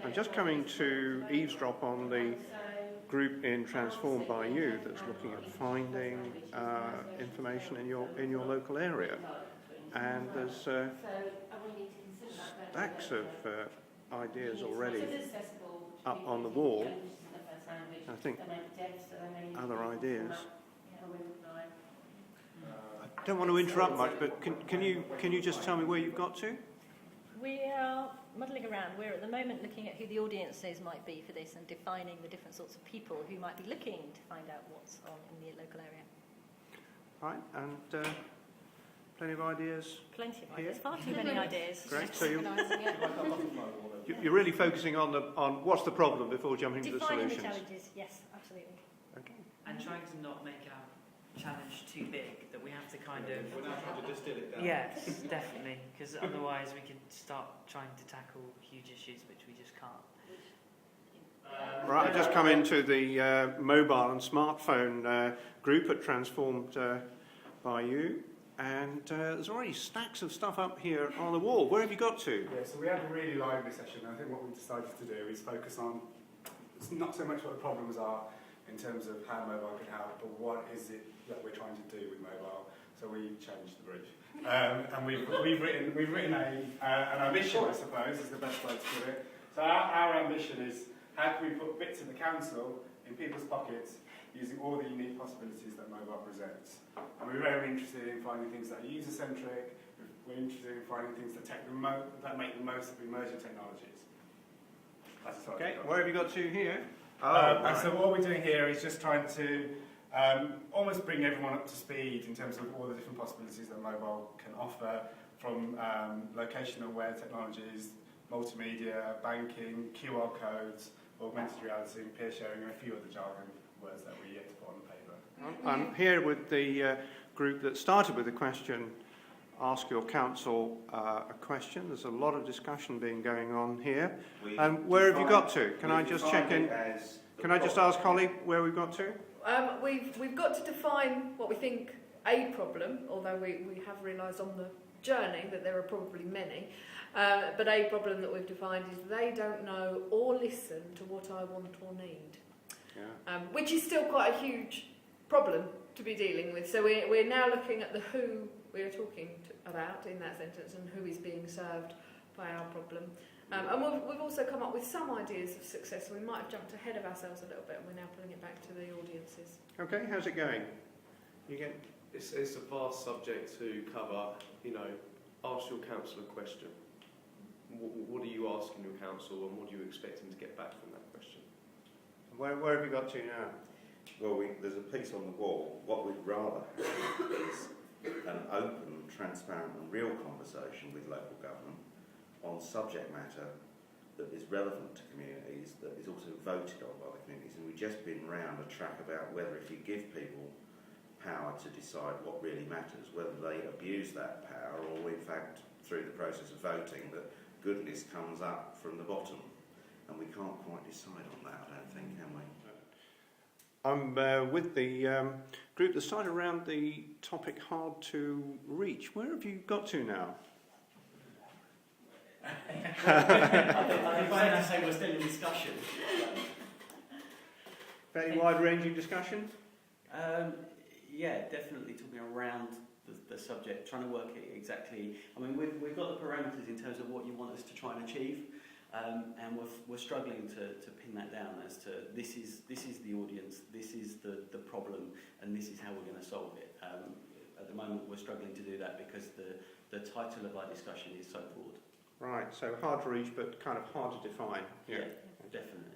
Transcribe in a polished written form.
I'm just coming to eavesdrop on the group in Transformed by You that's looking at finding information in your local area, and there's stacks of ideas already up on the wall. I think other ideas. I don't want to interrupt much, but can you just tell me where you've got to? We are muddling around. We're at the moment looking at who the audiences might be for this and defining the different sorts of people who might be looking to find out what's on in the local area. Right, and plenty of ideas. Plenty of ideas. Far too many ideas. Great. So you're really focusing on what's the problem before jumping to the solutions. Defining the challenges. Yes, absolutely. Okay. And trying to not make our challenge too big, that we have to kind of... We're now trying to distill it down. Yes, definitely, because otherwise we could start trying to tackle huge issues which we just can't. Right, I've just come into the mobile and smartphone group at Transformed by You, and there's already stacks of stuff up here on the wall. Where have you got to? Yeah, so we had a really lively session. I think what we decided to do is focus on, it's not so much what the problems are in terms of how mobile can help, but what is it that we're trying to do with mobile. So we changed the brief. And we've written an ambition, I suppose, is the best way to put it. So our ambition is, how can we put bits of the council in people's pockets using all the unique possibilities that mobile presents? And we're very interested in finding things that are user-centric. We're interested in finding things that make the most of emerging technologies. That's Okay, where have you got to here? And so what we're doing here is just trying to almost bring everyone up to speed in terms of all the different possibilities that mobile can offer, from location-aware technologies, multimedia, banking, QR codes, augmented reality, peer sharing, and a few other jargon words that we're yet to put on the paper. I'm here with the group that started with the question, ask your council a question. There's a lot of discussion being going on here. And where have you got to? Can I just check in? Can I just ask Holly where we've got to? We've got to define what we think a problem, although we have realised on the journey that there are probably many. But a problem that we've defined is they don't know or listen to what I want or need. Yeah. Which is still quite a huge problem to be dealing with. So we're now looking at the who we are talking about in that sentence and who is being served by our problem. And we've also come up with some ideas of success. We might have jumped ahead of ourselves a little bit, and we're now pulling it back to the audiences. Okay, how's it going? It's a vast subject to cover. You know, ask your council a question. What are you asking your council, and what are you expecting to get back from that question? Where have you got to now? Well, there's a piece on the wall. What we'd rather have is an open, transparent and real conversation with local government on subject matter that is relevant to communities, that is also voted on by the communities. And we've just been round a track about whether if you give people power to decide what really matters, whether they abuse that power, or in fact, through the process of voting, that goodness comes up from the bottom. And we can't quite decide on that, I don't think, can we? I'm with the group that started around the topic hard to reach. Where have you got to now? I think I say we're still in discussion. Fairly wide-ranging discussion? Yeah, definitely talking around the subject, trying to work it exactly. I mean, we've got the parameters in terms of what you want us to try and achieve, and we're struggling to pin that down as to this is the audience, this is the problem, and this is how we're going to solve it. At the moment, we're struggling to do that because the title of our discussion is so broad. Right, so hard to reach, but kind of hard to define. Yeah, definitely.